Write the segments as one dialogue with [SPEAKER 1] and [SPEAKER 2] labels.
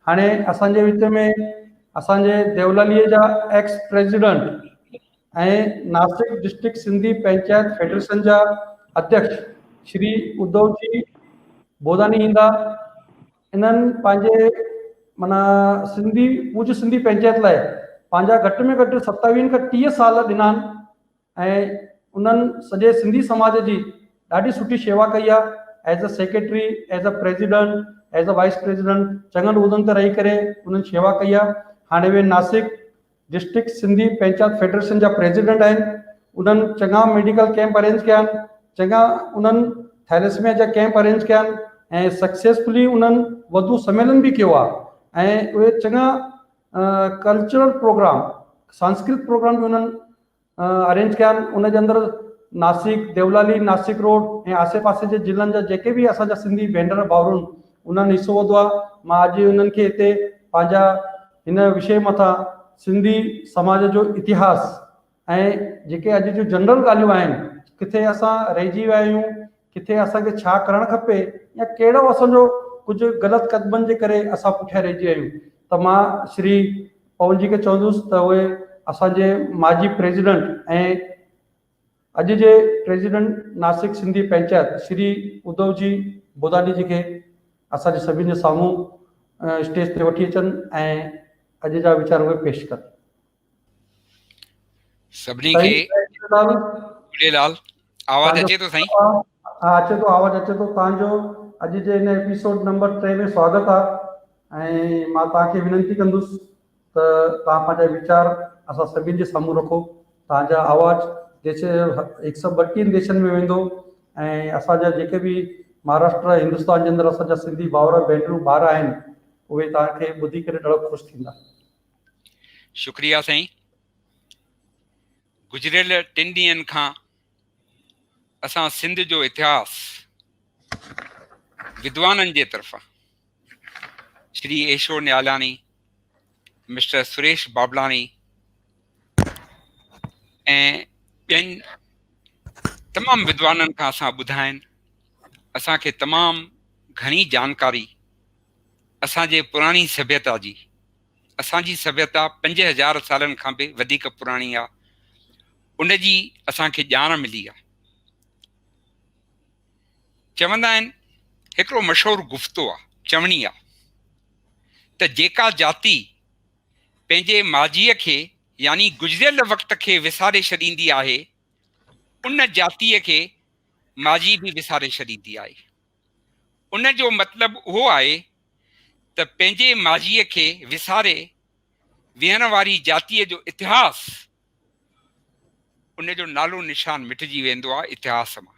[SPEAKER 1] हाणे असांजे विच में असांजे देवलालीअ जा एक्स प्रेसिडेंट ऐं नासिक डिस्ट्रिक्ट सिंधी पंचायत फेडरेशन जा अध्यक्ष श्री उद्धव जी बोधानी ईंदा। इन्हनि पंहिंजे माना सिंधी पूज सिंधी पंचायत लाइ पंहिंजा घटि में घटि 27 खां 30 साल ॾिना आहिनि ऐं उन्हनि सॼे सिंधी समाज जी ॾाढी सुठी शेवा कई आहे। As a secretary, as a president, as a wise president चङनि उहिदनि ते रही करे उन्हनि शेवा कई आहे। हाणे वे नासिक डिस्ट्रिक्ट सिंधी पंचायत फेडरेशन जा प्रेसिडेंट आहिनि। उन्हनि चङा मेडिकल कैंप अरेंज कया आहिनि, चङा उन्हनि थैलेसमिया जा कैंप अरेंज कया आहिनि ऐं सक्सेसफुली उन्हनि वधू सम्मेलन बि कयो आहे ऐं उहे चङा कल्चरल प्रोग्राम, सांस्कृतिक प्रोग्राम बि उन्हनि अरेंज कया आहिनि। उन जे अंदरि नासिक, देवलाली, नासिक रोड ऐं आसे पासे जे ज़िलनि जा जेके बि असांजा सिंधी भेनर भाउर उन्हनि हिसो वरितो आहे। मां अॼु उन्हनि खे हिते पंहिंजा हिन विषय मथां सिंधी समाज जो इतिहास ऐं जेके अॼु जूं जनरल ॻाल्हियूं आहिनि, किथे असां रहिजी विया आहियूं, किथे असांखे छा करणु खपे या कहिड़ो असांजो कुझु ग़लति क़दमनि जे करे असां पुठियां रहिजी विया आहियूं, त मां श्री पवन जी खे चवंदुसि त उहे असांजे माजी प्रेसिडेंट ऐं अॼु जे प्रेसिडेंट नासिक सिंधी पंचायत श्री उद्धव जी बोधानी जी खे असांजे सभिनि जे साम्हूं स्टेज ते वठी अचनि ऐं अॼु जा वीचार उहे पेश कनि।
[SPEAKER 2] सभिनी खे झूलेलाल। आवाज़ अचे थो साईं?
[SPEAKER 1] हा अचे थो, आवाज़ अचे थो। तव्हांजो अॼु जे हिन एपिसोड नंबर 3 में स्वागत आहे ऐं मां तव्हांखे विनंती कंदुसि त तव्हां पंहिंजा वीचार असां सभिनि जे साम्हूं रखो। तव्हांजा आवाज़ देश 132 देशनि में वेंदो ऐं असांजा जेके बि महाराष्ट्र, हिंदुस्तान जे अंदरि असांजा सिंधी भाउर भेनरूं ॿार आहिनि उहे तव्हांखे ॿुधी करे ॾाढो ख़ुशि थींदा।
[SPEAKER 2] शुक्रिया साईं। गुज़िरियल 3 ॾींहंनि खां असां सिंध जो इतिहास विद्वाननि जे तरफ़ां श्री एशो न्यालानी, मिस्टर सुरेश बाबलानी ऐं ॿियनि तमामु विद्वाननि खां असां ॿुधा आहिनि। असांखे तमामु घणी जानकारी असांजे पुराणी सभ्यता जी, असांजी सभ्यता 5000 सालनि खां बि वधीक पुराणी आहे, उन जी असांखे ॼाण मिली आहे। चवंदा आहिनि, हिकिड़ो मशहूरु गुफ़्तो आहे, चवणी आहे त जेका जाति पंहिंजे माजीअ खे यानी गुज़िरियल वक़्त खे विसारे छॾींदी आहे, उन जातीअ खे माजी बि विसारे छॾींदी आहे। उन जो मतिलबु उहो आहे त पंहिंजे माजीअ खे विसारे विहण वारी जातीअ जो इतिहास, उन जो नालो निशान मिटिजी वेंदो आहे इतिहास मां।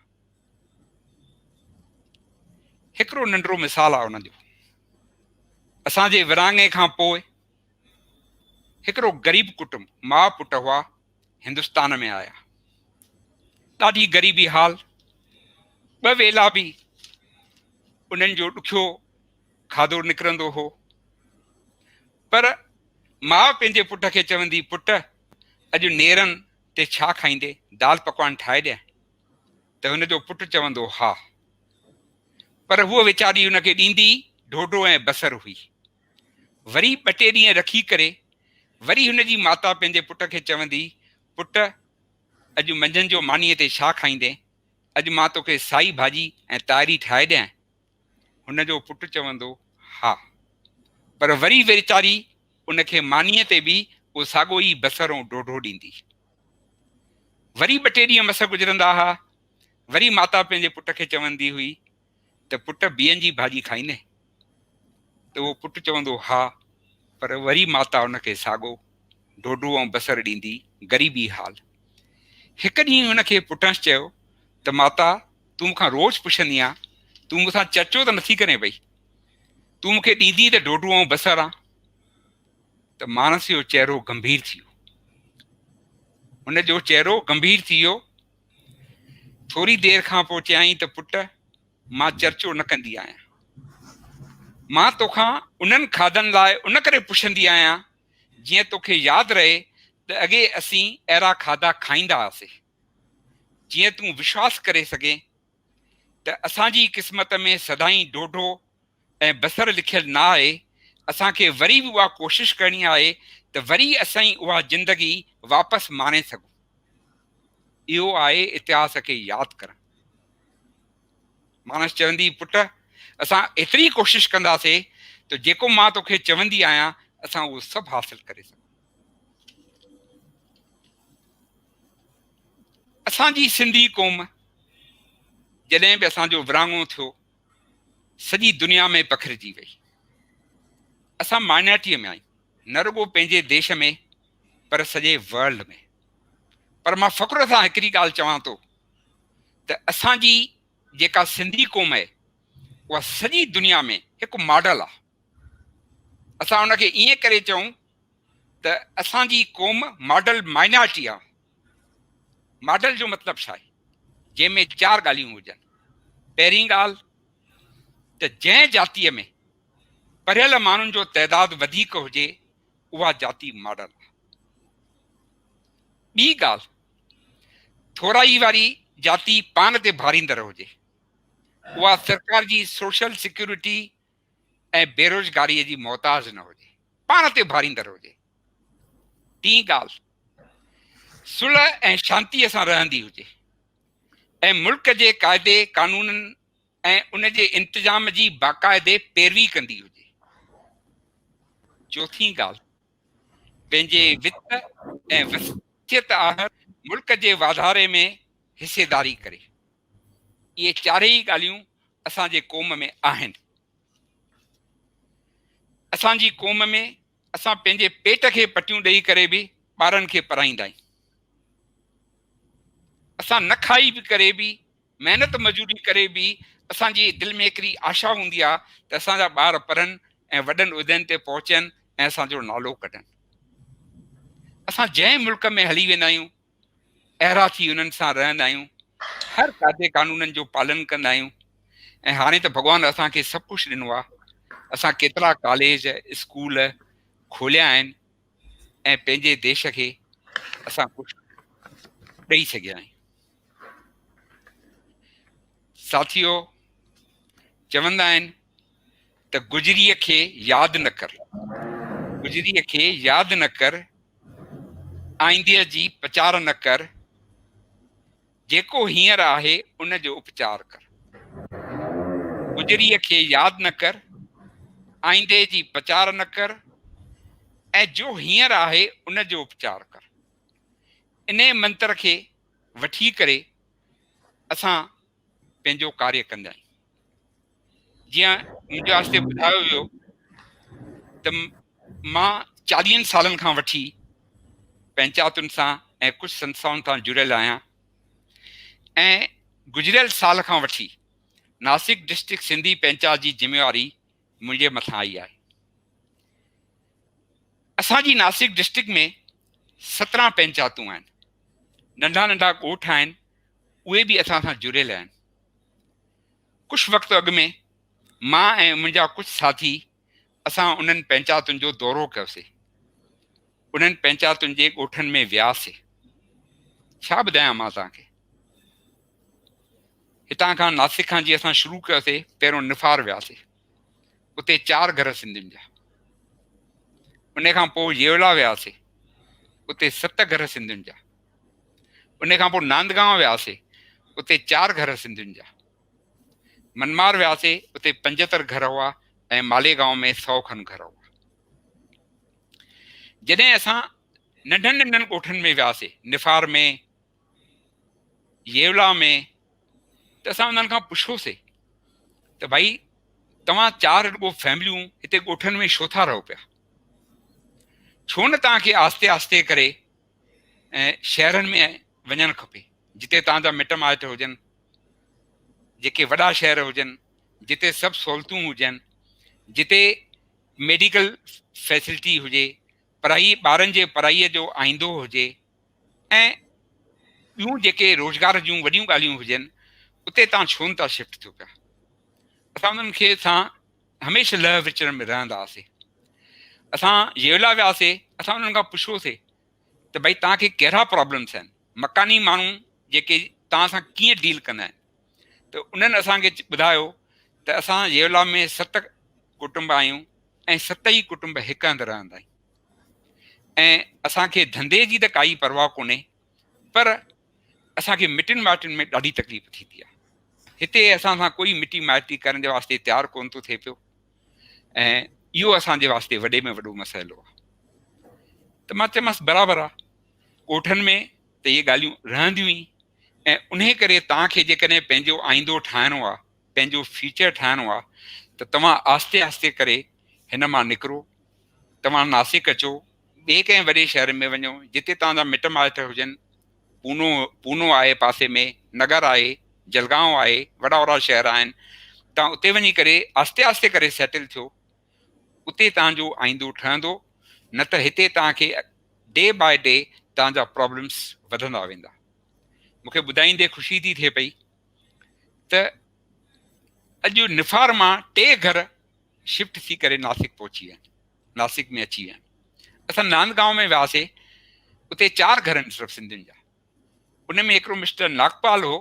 [SPEAKER 2] हिकिड़ो नंढिड़ो मिसाल आहे उन जो। असांजे विराङे खां पोइ हिकिड़ो ग़रीब कुटुंब, माउ पुट हुआ, हिंदुस्तान में आया। ॾाढी ग़रीबी हाल, 2 वेला बि उन्हनि जो ॾुखियो खाधो निकिरंदो हो। पर माउ पंहिंजे पुट खे चवंदी, पुट अॼु नेरनि ते छा खाईंदे, दाल पकवान ठाहे ॾियां? त हुनजो पुटु चवंदो हा। पर हूअ वीचारी हुनखे ॾींदी ढोढो ऐं बसर हुई। वरी 2-3 ॾींहं रखी करे वरी हुनजी माता पंहिंजे पुट खे चवंदी, पुट अॼु मंझंदि जो मानीअ ते छा खाईंदे? अॼु मां तोखे साई भाॼी ऐं तारी ठाहे ॾियां? हुनजो पुटु चवंदो हा। पर वरी वीचारी उनखे मानीअ ते बि उहो साॻो ई बसर ऐं ढोढो ॾींदी। वरी 2-3 ॾींहं मस गुज़रंदा हुआ। वरी माता पंहिंजे पुट खे चवंदी हुई त पुट बिहनि जी भाॼी खाईंदे? त उहो पुटु चवंदो हा। पर वरी माता उनखे साॻो ढोढो ऐं बसर ॾींदी। ग़रीबी हाल। हिकु ॾींहुं हुनखे पुटंसि चयो त माता, तूं मूंखां रोज़ु पुछंदी आहियां, तूं मूंसां चर्चो त नथी करें पई, तूं मूंखे ॾींदी त ढोढो ऐं बसर आहे? त मानस जो चहिरो गंभीर थी वियो। हुनजो चहिरो गंभीर थी वियो। थोरी देरि खां पोइ चयईं त पुट, मां चर्चो न कंदी आहियां। मां तोखां उन्हनि खाधनि लाइ उन करे पुछंदी आहियां जीअं तोखे यादि रहे त अॻे असीं अहिड़ा खाधा खाईंदा हुआसीं, जीअं तूं विश्वास करे सघे त असांजी क़िस्मत में सदाईं ढोढो ऐं बसर लिखियलु न आहे, असांखे वरी बि उहा कोशिशि करणी आहे त वरी असां उहा ज़िंदगी वापसि माणे सघूं। इहो आहे इतिहास खे यादि करणु। मानस चवंदी, पुट असां एतिरी कोशिशि कंदासीं त जेको मां तोखे चवंदी आहियां असां उहो सभु हासिलु करे सघूं। असांजी सिंधी क़ौम जॾहिं बि असांजो विरहाङो थियो सॼी दुनिया में पखिड़िजी वई। असां माइनॉरिटीअ में आहियूं, न रुॻो पंहिंजे देश में पर सॼे वर्ल्ड में। पर मां फ़ख़्र सां हिकिड़ी ॻाल्हि चवां थो त असांजी जेका सिंधी क़ौम आहे उहा सॼी दुनिया में हिकु मॉडल आहे। असां उनखे ईअं करे चऊं त असांजी क़ौम मॉडल माइनॉरिटी आहे। मॉडल जो मतिलबु छा आहे? जंहिंमें 4 ॻाल्हियूं हुजनि। पहिरीं ॻाल्हि त जंहिं जातीअ में पढ़ियल माण्हुनि जो तइदादु वधीक हुजे उहा जाती मॉडल आहे। ॿी ॻाल्हि, थोराई वारी जाती पान ते भारींदड़ हुजे, उहा सरकार जी सोशल सिक्योरिटी ऐं बेरोज़गारीअ जी मोहताज न हुजे, पान ते भारींदड़ हुजे। टीं ॻाल्हि, सुलह ऐं शांतीअ सां रहंदी हुजे ऐं मुल्क जे क़ाइदे कानूननि ऐं उन जे इंतिज़ाम जी बाक़ाइदे पैरवी कंदी हुजे। चौथीं ॻाल्हि, पंहिंजे वित्त ऐं वसियत आहर मुल्क जे वाधारे में हिसेदारी करे। इहे 4 ॻाल्हियूं असांजे क़ौम में आहिनि। असांजी क़ौम में असां पंहिंजे पेट खे पटियूं ॾेई करे बि ॿारनि खे पढ़ाईंदा आहियूं। असां न खाई बि करे बि महिनत मजूरी करे बि असांजी दिलि में हिकिड़ी आशा हूंदी आहे त असांजा ॿार पढ़नि ऐं वॾनि उहिदनि ते पहुचनि ऐं असांजो नालो कढनि। असां जंहिं मुल्क में हली वेंदा आहियूं अहिड़ा थी उन्हनि सां रहंदा आहियूं, हर क़ाइदे कानूननि जो पालन कंदा आहियूं। ऐं हाणे त भॻवानु असांखे सभु कुझु ॾिनो आहे। असां केतिरा कॉलेज स्कूल खोलिया आहिनि ऐं पंहिंजे देश खे असां कुझु ॾेई सघिया आहियूं। साथियो, चवंदा आहिनि त गुज़रीअ खे यादि न कर, गुज़रीअ खे यादि न कर, आईंदीअ जी प्रचार न कर, जेको हींअर आहे उन जो उपचार कर। गुज़रीअ खे यादि न कर, आईंदे जी प्रचार न कर ऐं जो हींअर आहे उन जो उपचार कर। इन मंत्र खे वठी करे असां पंहिंजो कार्य कंदा आहियूं। जीअं मुंहिंजे वास्ते ॿुधायो वियो त मां 40 सालनि खां वठी पंचायतुनि सां ऐं कुझु संस्थाउनि सां जुड़ियल आहियां ऐं गुज़िरियल साल खां वठी नासिक डिस्ट्रिक्ट सिंधी पंचायत जी ज़िमेवारी मुंहिंजे मथां आई आहे। असांजी नासिक डिस्ट्रिक्ट में 17 पंचायतूं आहिनि, नंढा नंढा ॻोठ आहिनि, उहे बि असां सां जुड़ियल आहिनि। कुझु वक़्तु अॻु में मां ऐं मुंहिंजा कुझु साथी असां उन्हनि पंचायतुनि जो दौरो कयोसीं, उन्हनि पंचायतुनि जे ॻोठनि में वियासीं। छा ॿुधायां मां तव्हांखे, हितां खां नासिक खां जीअं असां शुरू कयोसीं, पहिरियों निफ़ार वियासीं, उते 4 घर सिंधियुनि जा। उन खां पोइ येवला वियासीं, उते 7 घर सिंधियुनि जा। उन खां पोइ नांदगांव वियासीं, उते 4 घर सिंधियुनि जा। मनमार वियासीं, उते 75 घर हुआ ऐं मालेगांव में 100 खनि घर हुआ। जॾहिं असां नंढनि नंढनि ॻोठनि में वियासीं, निफ़ार में, येवला में, त असां उन्हनि खां पुछियोसीं त भाई तव्हां 4 रुॻो फैमिलियूं हिते ॻोठनि में छो था रहो पिया? छो न तव्हांखे आस्ते आस्ते करे ऐं शहरनि में वञणु खपे, जिते तव्हांजा मिट माइट हुजनि, जेके वॾा शहर हुजनि, जिते सभु सहूलियतूं हुजनि, जिते मेडिकल फैसिलिटी हुजे, पढ़ाई ॿारनि जे पढ़ाईअ जो आईंदो हुजे ऐं ॿियूं जेके रोज़गार जूं वॾियूं ॻाल्हियूं हुजनि, उते तव्हां छो न था शिफ्ट थियो पिया? असां उन्हनि खे सां हमेशह लह विचण में रहंदा हुआसीं। असां येवला वियासीं, असां उन्हनि खां पुछियोसीं त भई तव्हांखे कहिड़ा प्रॉब्लम्स आहिनि, मकानी माण्हू जेके तव्हां सां कीअं डील कंदा आहिनि। त उन्हनि असांखे ॿुधायो त असां येवला में 7 कुटुंब आहियूं ऐं 7 ई कुटुंब हिक हंधि रहंदा आहियूं ऐं असांखे धंधे जी त काई परवाह कोन्हे, पर असांखे मिटनि माइटनि में ॾाढी तकलीफ़ थींदी आहे। हिते असां सां कोई मिटी माइटी करण जे वास्ते तयारु कोन थो थिए पियो ऐं इहो असांजे वास्ते वॾे में वॾो मसइलो आहे। त मां चयोमांसि बराबरि आहे, ॻोठनि में त इहे ॻाल्हियूं रहंदियूं ई, ऐं उन करे तव्हांखे जेकॾहिं पंहिंजो आईंदो ठाहिणो आहे, पंहिंजो फ्यूचर ठाहिणो आहे, त तव्हां आस्ते आस्ते करे हिन मां निकिरो। तव्हां नासिक अचो, ॿिए कंहिं वॾे शहर में वञो जिते तव्हांजा मिट माइट हुजनि। पूनो आहे पासे में, नगर आहे, जलगांव आहे, वॾा वॾा शहर आहिनि। तव्हां उते वञी करे आस्ते आस्ते करे सेटल थियो, उते तव्हांजो आईंदो ठहंदो। न त हिते तव्हांखे डे बाय डे तव्हांजा प्रॉब्लम्स वधंदा वेंदा। मूंखे ॿुधाईंदे ख़ुशी थी थिए पई त अॼु निफ़ार मां 3 घर शिफ्ट थी करे नासिक पहुची विया आहिनि, नासिक में अची विया आहिनि। असां नांदगांव में वियासीं, उते 4 घर आहिनि सिर्फ़ु सिंधियुनि जा। उन में हिकिड़ो मिस्टर नागपाल हो,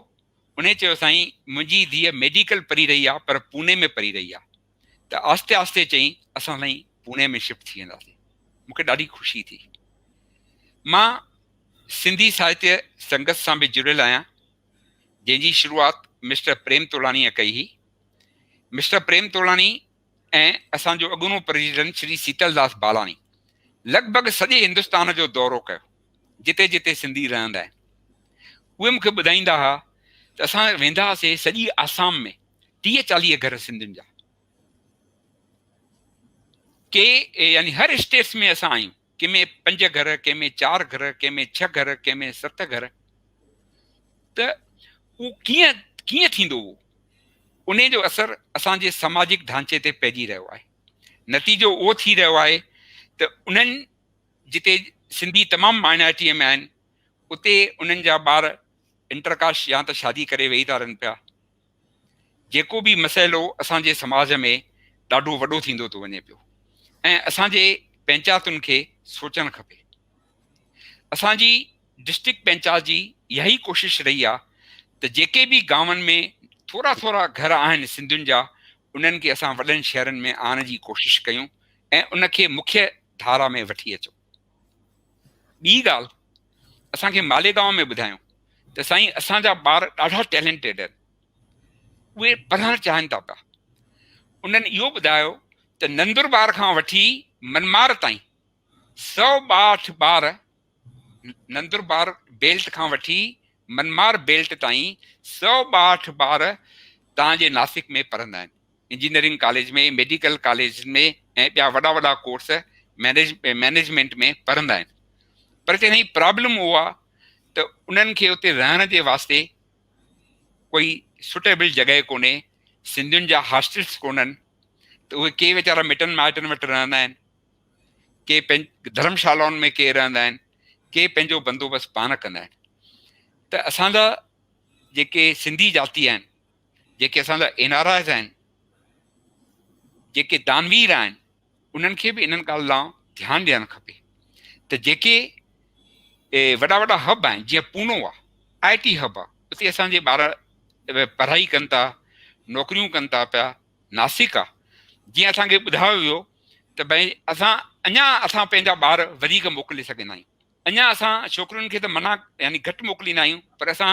[SPEAKER 2] उन चयो साईं मुंहिंजी धीअ मेडिकल पढ़ी रही आहे पर पूने में पढ़ी रही आहे, त आस्ते आस्ते चई असां साईं पूने में शिफ्ट थी वेंदासीं। मूंखे ॾाढी ख़ुशी थी। मां सिंधी साहित्य संगत सां बि जुड़ियल आहियां, जंहिंजी शुरूआति मिस्टर प्रेम तोलाणीअ कई हुई। मिस्टर प्रेम तोलाणी ऐं असांजो अॻूणो प्रेसिडेंट श्री शीतलदास बालाणी लॻभॻि सॼे हिंदुस्तान जो दौरो कयो, जिते जिते सिंधी रहंदा आहिनि। उहे मूंखे ॿुधाईंदा हुआ त असां वेंदा हुआसीं सॼी आसाम में 30-40 घर सिंधियुनि जा, के यानी हर स्टेट्स में असां आहियूं, कंहिंमें 5 घर, कंहिंमें 4 घर, कंहिंमें 6 घर, कंहिंमें 7 घर। त उहो कीअं थींदो हुओ, उन जो असरु असांजे सामाजिक ढांचे ते पइजी रहियो आहे। नतीजो उहो थी रहियो आहे त उन्हनि जिते सिंधी तमामु माइनॉरिटीअ में आहिनि, उते उन्हनि जा ॿार इंटरकास्ट या त शादी करे वेही था रहनि पिया। जेको बि मसइलो असांजे समाज में ॾाढो वॾो थींदो थो वञे पियो, ऐं असांजे पंचायतुनि खे सोचणु खपे। असांजी डिस्ट्रिक्ट पंचायत जी इहा ई कोशिशि रही आहे त जेके बि गांवनि में थोरा थोरा घर आहिनि सिंधियुनि जा, उन्हनि खे असां वॾनि शहरनि में आणण जी कोशिशि कयूं ऐं उनखे मुख्य धारा में वठी अचूं। ॿी ॻाल्हि, असांखे मालेगांव में ॿुधायूं त साईं असांजा ॿार ॾाढा टैलेंटेड आहिनि, उहे पढ़णु चाहिनि था पिया। उन्हनि इहो ॿुधायो त नंदुरबार खां वठी मनमार ताईं 162 ॿार, नंदुरबार बेल्ट खां वठी मनमार बेल्ट ताईं 162 ॿार तव्हांजे नासिक में पढ़ंदा आहिनि, इंजीनियरिंग कॉलेज में, मेडिकल कॉलेज में ऐं ॿिया वॾा वॾा कोर्स मैनेजमेंट में पढ़ंदा आहिनि। पर जॾहिं प्रॉब्लम उहो आहे त उन्हनि खे उते रहण जे वास्ते कोई सुटेबल जॻह कोन्हे, सिंधियुनि जा हॉस्टल्स कोन्हनि, त उहे के वीचारा मिटनि माइटनि वटि रहंदा आहिनि, के धर्मशालाउनि में के रहंदा आहिनि, के पंहिंजो बंदोबस्तु पाण कंदा आहिनि। त असांजा जेके सिंधी जाती आहिनि, जेके असांजा NRIs आहिनि, जेके दानवीर आहिनि, उन्हनि खे बि इन्हनि ॻाल्हि लाइ ध्यानु ॾियणु खपे त जेके वॾा वॾा हब आहिनि, जीअं पूनो आहे, IT हब आहे, उते असांजे ॿार पढ़ाई कनि था, नौकरियूं कनि था पिया। नासिक आहे, जीअं असांखे ॿुधायो वियो त भई असां पंहिंजा ॿार वधीक मोकिले सघंदा आहियूं। अञा असां छोकिरियुनि खे त मना यानी घटि मोकिलींदा आहियूं, पर असां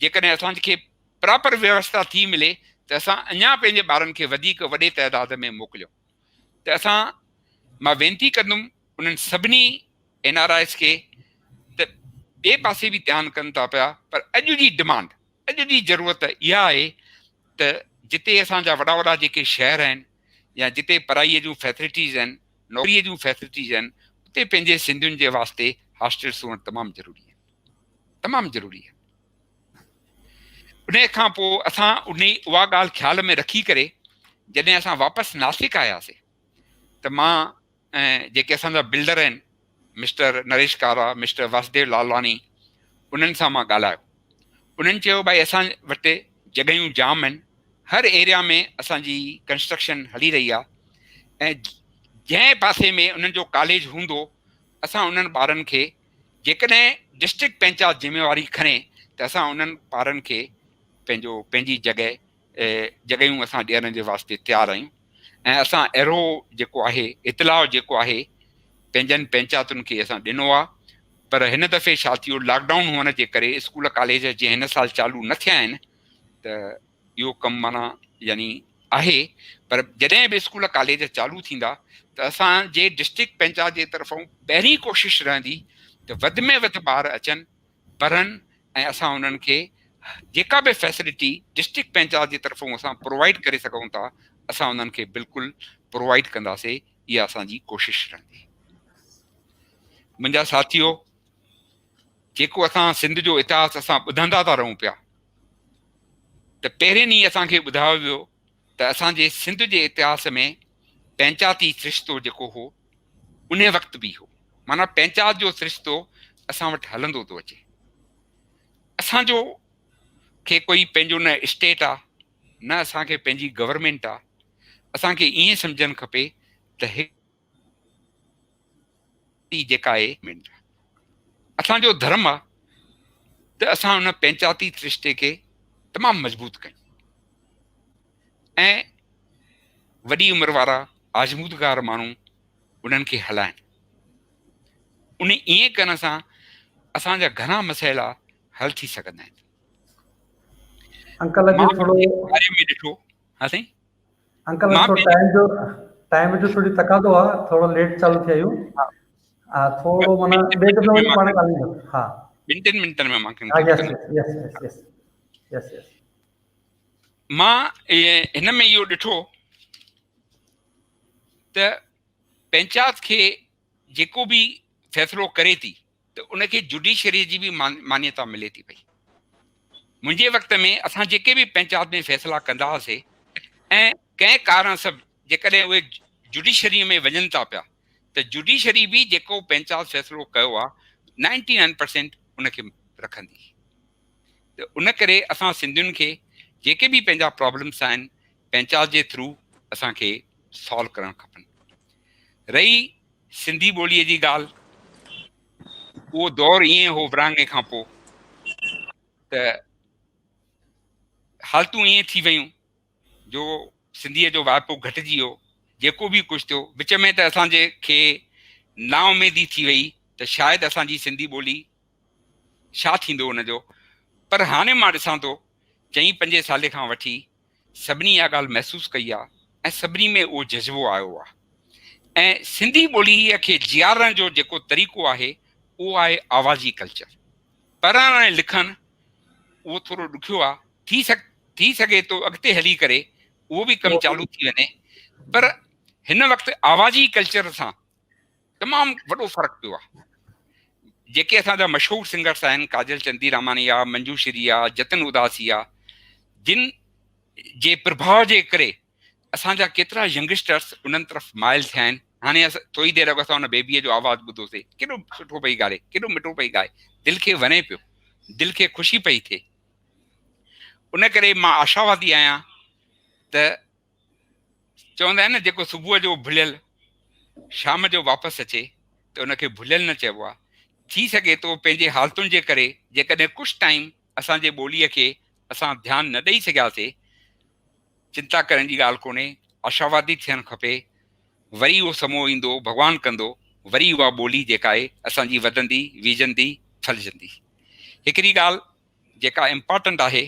[SPEAKER 2] जेकॾहिं असांखे प्रॉपर व्यवस्था थी मिले त असां अञा पंहिंजे ॿारनि खे वधीक वॾे तइदाद में मोकिलियूं। त मां वेनिती कंदुमि उन्हनि सभिनी NRIs खे त ॿिए पासे बि ध्यानु कनि था पिया, पर अॼु जी डिमांड, अॼु जी ज़रूरत इहा आहे त जिते असांजा वॾा वॾा जेके शहर आहिनि या जिते पढ़ाईअ जूं फैसिलिटीज़ आहिनि, नौकरीअ जूं फैसिलिटीज़ आहिनि, उते पंहिंजे सिंधियुनि जे वास्ते हॉस्टल्स हुअणु तमामु ज़रूरी आहे, तमामु ज़रूरी आहे। उन खां पोइ असां उहा ॻाल्हि ख़्याल में रखी करे जॾहिं असां वापसि नासिक आयासीं त मां जेके असांजा बिल्डर आहिनि, मिस्टर नरेश कारा, मिस्टर वासुदेव लालवानी, उन्हनि सां मां ॻाल्हायो। उन्हनि चयो भाई असां वटि जॻहियूं जाम आहिनि, हर एरिया में असांजी कंस्ट्रक्शन हली रही आहे, ऐं जंहिं पासे में उन्हनि जो कॉलेज हूंदो असां उन्हनि ॿारनि खे, जेकॾहिं डिस्ट्रिक्ट पंचायत ज़िम्मेवारी खणे त असां उन्हनि ॿारनि खे पंहिंजी जॻहियूं असां ॾियण जे वास्ते तयारु आहियूं। ऐं असां अहिड़ो जेको आहे इतलाउ जेको आहे पंहिंजनि पंचायतुनि खे असां ॾिनो आहे। पर हिन दफ़े छा थियो, लॉकडाउन हुअण जे करे स्कूल कॉलेज जीअं हिन साल चालू न थिया आहिनि त इहो कमु माना यानी आहे। पर जॾहिं बि स्कूल कॉलेज चालू थींदा त असांजे डिस्ट्रिक्ट पंचायत जे तरफ़ां पहिरीं कोशिशि रहंदी त वधि में वधि ॿार अचनि पढ़नि ऐं असां उन्हनि खे जेका बि फैसिलिटी डिस्ट्रिक्ट पंचायत जे तरफ़ां असां प्रोवाइड करे सघूं था असां उन्हनि खे बिल्कुलु प्रोवाइड कंदासीं। इहा असांजी कोशिशि रहंदी। मुंहिंजा साथियो, जेको असां सिंध जो इतिहास असां ॿुधंदा था रहूं पिया, त पहिरें ॾींहुं असांखे ॿुधायो वियो त असांजे सिंध जे इतिहास में पंचायती सिरिश्तो जेको हो उन वक़्तु बि हो। माना पंचायत जो सिरिश्तो असां वटि हलंदो थो अचे। असांजो खे कोई पंहिंजो न स्टेट आहे न असांखे पंहिंजी गवर्नमेंट आहे। असांखे ईअं सम्झणु खपे त जेका आहे असांजो धर्म आहे त असां हुन पंचायती सिरिश्ते खे तमामु मज़बूत कयूं ऐं वॾी उमिरि वारा आज़मूदगार माण्हू उन्हनि खे हलाइनि। उन ईअं करण सां असांजा घणा मसइला हल थी सघंदा आहिनि।
[SPEAKER 1] अंकल
[SPEAKER 2] मां
[SPEAKER 1] जो थोड़ो
[SPEAKER 2] बारे में ॾिठो। हा साईं।
[SPEAKER 1] अंकल
[SPEAKER 2] मां
[SPEAKER 1] थोड़ो टाइम जो थोड़ी तकादो आहे, थोड़ो लेट चालू थिया आहियूं। हा, थोड़ो माना ॾेढ में वञी पाण ॻाल्हाईंदो। हा,
[SPEAKER 2] ॿिनि टिनि मिंटनि में मां
[SPEAKER 1] हा,
[SPEAKER 2] कंक्लूड
[SPEAKER 1] यस
[SPEAKER 2] कंदुमि।
[SPEAKER 1] यस यस यस यस यस।
[SPEAKER 2] मां हिन में इहो ॾिठो त पंचायत खे जेको बि फ़ैसिलो करे थी त उनखे जुडिशरी जी बि मान्यता मिले थी पई। मुंहिंजे वक़्त में असां जेके बि पंचायत में फ़ैसिला कंदा हुआसीं ऐं कंहिं कारण सां जेकॾहिं उहे जुडिशरीअ में वञनि था पिया त जुडिशरी बि जेको पंचायत फ़ैसिलो कयो आहे 99% उनखे रखंदी। त उन करे असां सिंधियुनि खे जेके बि पंहिंजा प्रॉब्लम्स आहिनि पंचायत जे थ्रू असांखे सॉल्व करणु खपनि। रही सिंधी ॿोलीअ जी ॻाल्हि, उहो दौरु ईअं हो विरहाङे खां पोइ त हालतूं ईअं थी वियूं जो सिंधीअ जो वाइपो घटिजी वियो। जेको बि कुझु थियो विच में त असांजे खे नाउमेदी थी वई त शायदि असांजी सिंधी ॿोली छा थींदो उनजो। पर हाणे मां ॾिसां थो 4-5 साले खां वठी सभिनी इहा ॻाल्हि महसूसु कई आहे ऐं सभिनी में उहो जज़्बो आयो आहे। ऐं सिंधी ॿोलीअ खे जीआरण जो जेको तरीक़ो आहे उहो आहे आवाज़ी कल्चर। पढ़णु ऐं लिखणु उहो थोरो ॾुखियो आहे। थी सघे थो अॻिते हली करे उहो बि कमु चालू थी वञे। पर हिन वक़्तु आवाज़ी कल्चर सां तमामु वॾो फ़र्क़ु पियो आहे। जेके असांजा मशहूरु सिंगर्स आहिनि, काजल चंदीरामानी आहे, मंजूश्री आहे, जतिन उदासी आहे, जिन जे प्रभाव जे करे असांजा केतिरा यंगस्टर्स उन्हनि तरफ़ माइल थिया आहिनि। हाणे असां थोरी देरि अॻु असां हुन बेबीअ जो आवाज़ु ॿुधोसीं, केॾो सुठो पई ॻाल्हि, केॾो मिठो पई ॻाए, दिलि खे वणे पियो, दिलि खे ख़ुशी पई थिए। उन करे मां आशावादी आहियां त चवंदा आहिनि न जेको सुबुह जो भुलियल शाम जो वापसि अचे त उनखे भुलियल न चइबो आहे। थी सघे थो पंहिंजे हालतुनि जे करे जेकॾहिं कुझु टाइम असांजे ॿोलीअ खे असां ध्यानु न ॾेई सघियासीं, चिंता करण जी ॻाल्हि कोन्हे, आशावादी थियणु खपे। वरी उहो समो ईंदो, भॻवानु कंदो, वरी उहा ॿोली जेका आहे असांजी वधंदी, वीजंदी, फलजंदी। हिकिड़ी ॻाल्हि जेका इम्पॉर्टेंट आहे,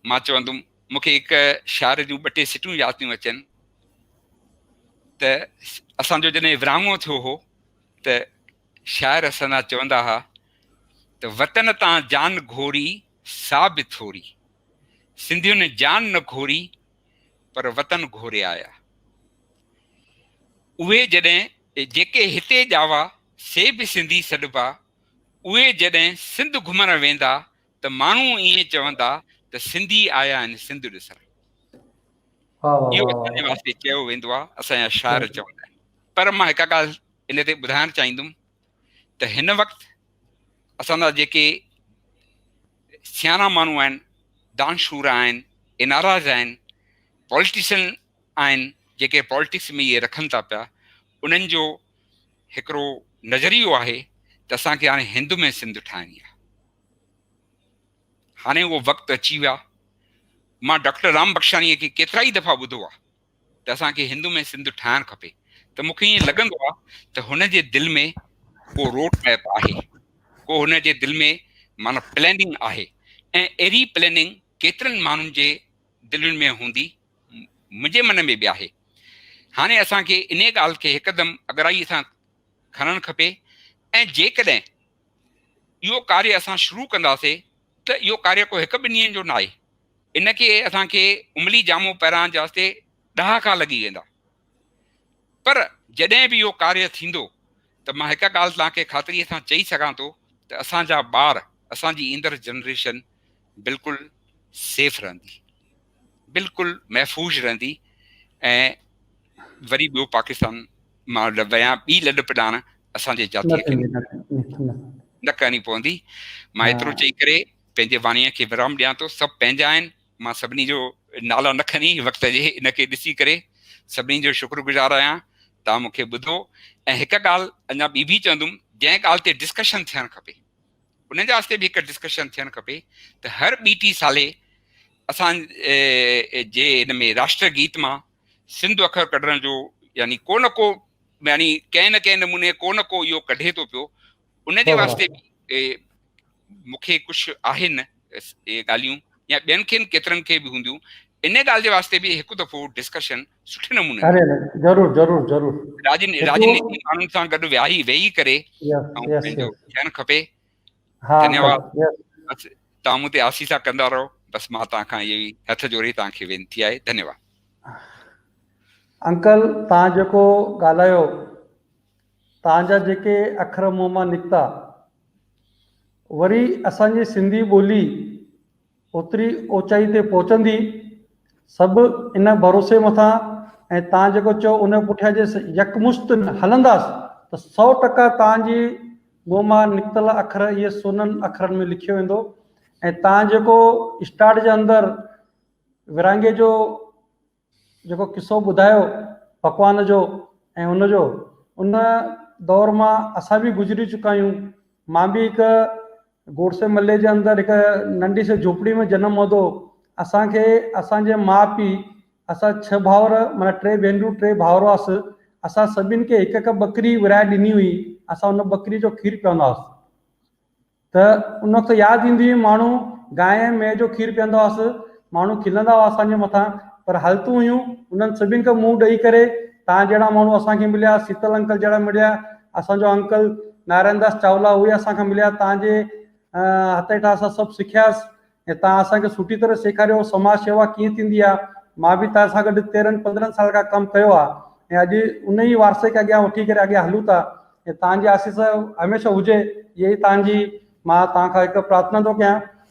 [SPEAKER 2] मां चवंदुमि, मूंखे हिकु शाइर जूं 2-टे सिटियूं यादि थियूं अचनि त असांजो जॾहिं विरहाङो थियो हो त शाइर असांजा चवंदा हुआ त वतन तां जान घोरी सा बि थोरी, सिंधियुनि जान न घोरी पर वतन घोरे आया। उहे जॾहिं जेके हिते ॼावा से बि सिंधी सॾिबा, उहे जॾहिं सिंध घुमण वेंदा त माण्हू ईअं चवंदा त सिंधी आया आहिनि सिंध ॾिसण। इहो असांजे वास्ते चयो वेंदो आहे, असांजा शाइर चवंदा आहिनि। पर मां हिकु ॻाल्हि इन ते ॿुधाइणु चाहींदुमि त हिन वक़्तु असांजा जेके सियाणा माण्हू आहिनि, दानशूर आहिनि, इनाराज़ आहिनि, पॉलिटिशियन आहिनि, जेके पॉलिटिक्स में इहे रखनि था पिया, उन्हनि जो हिकिड़ो नज़रियो आहे त असांखे हाणे हिंद में सिंध ठाहिणी आहे। हाणे उहो वक़्तु अची वियो आहे। मां डॉक्टर राम बख्शाणीअ खे केतिरा ई दफ़ा ॿुधो आहे त असांखे हिंदू में सिंध ठाहिणु खपे, त मूंखे ईअं लॻंदो आहे त हुन जे दिलि में को रोड मैप आहे, को हुन जे दिलि में माना प्लैनिंग आहे, ऐं अहिड़ी प्लैनिंग केतिरनि माण्हुनि जे दिलनि में हूंदी, मुंहिंजे मन में बि आहे। हाणे असांखे इन ॻाल्हि खे हिकदमि अगराईअ सां खणणु खपे, ऐं जेकॾहिं इहो कार्य असां शुरू कंदासीं त इहो कार्य को हिकु ॿिनि ॾींहंनि जो न आहे। इनखे असांखे उमली जामो पहिरां जे वास्ते ॾहाका लॻी वेंदा, पर जॾहिं बि इहो कार्य थींदो त मां हिकु ॻाल्हि तव्हांखे ख़ातिरीअ सां चई सघां थो त असांजा ॿार, असांजी ईंदड़ जनरेशन बिल्कुलु सेफ रहंदी, बिल्कुलु महफ़ूज़ रहंदी, ऐं वरी ॿियो पाकिस्तान मां विया ॿी लॾ पिॾाण असांजे जातीअ खे न करणी पवंदी। मां एतिरो चई करे पंहिंजे वाणीअ खे विराम ॾियां थो। सभु पंहिंजा आहिनि, मां सभिनी जो नाला न खणी वक़्त जे इनखे ॾिसी करे सभिनी जो शुक्रगुज़ार आहियां। तव्हां मूंखे ॿुधो, ऐं हिकु ॻाल्हि अञा ॿी बि चवंदुमि, जंहिं ॻाल्हि ते डिस्कशन थियणु खपे उन जे वास्ते बि हिकु डिस्कशन थियणु खपे त हर ॿी टी साले असां जे हिन में राष्ट्र गीत मां सिंध अखर कढण जो, यानी को न को, यानी कंहिं न कंहिं नमूने को न को इहो कढे थो पियो। उन जे वास्ते बि मूंखे कुझु आहिनि इहे ॻाल्हियूं, या ॿियनि खे केतिरनि खे बि हूंदियूं, इन ॻाल्हि जे वास्ते बि हिकु दफ़ो डिस्कशन सुठे नमूने राजनीति माण्हुनि सां गॾु वेही करे पंहिंजो थियणु खपे। धन्यवाद। तव्हां मूं ते आसीसा कंदा रहो, बसि मां तव्हां खां इहो ई हथ जोड़े तव्हांखे वेनिती आहे। धन्यवाद।
[SPEAKER 1] अंकल, तव्हां जेको ॻाल्हायो, तव्हांजा जेके अखर मुंहं मां निकिता, वरी असांजी सिंधी ॿोली ओतिरी ऊचाई ते पहुचंदी, सभु इन भरोसे मथां, ऐं तव्हां जेको चओ उन पुठियां जे यकमुश्त हलंदासीं त 100% तव्हांजी मुंहं मां निकितल अखर इहे सोननि अखरनि में लिखियो वेंदो। ऐं तव्हां जेको स्टार्ट जे अंदरि विरहाङे जो जेको किसो ॿुधायो पकवान जो ऐं उनजो, उन दौर मां असां बि गुज़री चुका आहियूं। मां बि हिकु गोड़से मल्ले जे अंदरि हिकु नंढी सी झोपड़ी में जनम वरितो। असांखे असांजे माउ पीउ, असां 6 भाउर, माना 3 भेनरूं 3 भाउर हुआसीं, असां सभिनि खे हिकु हिकु बकरी विराए ॾिनी हुई। असां उन बकरी जो खीरु पीअंदा हुआसीं, त उन वक़्तु यादि ईंदी हुई, माण्हू गांइ मेंह जो खीरु पीअंदा हुआसीं, माण्हू खिलंदा हुआ असांजे मथां, पर हालतूं हुयूं। उन्हनि सभिनि खे मुंहुं ॾेई करे तव्हां जहिड़ा माण्हू असांखे मिलिया, शीतल अंकल जहिड़ा मिलिया, असांजो अंकल नारायण दास चावला उहे असांखे मिलिया। तव्हांजे हथ हेठां असां सभु सिखियासीं, ऐं तव्हां असांखे सुठी तरह सेखारियो समाज शेवा कीअं थींदी आहे। मां बि तव्हां सां गॾु 13-15 साल खां कमु कयो आहे, ऐं अॼु उन ई वारसे खे अॻियां वठी करे अॻियां हलूं था। ऐं तव्हांजी आसीस हमेशह हुजे, इहा ई तव्हांजी मां तव्हां खां हिकु प्रार्थना थो कयां।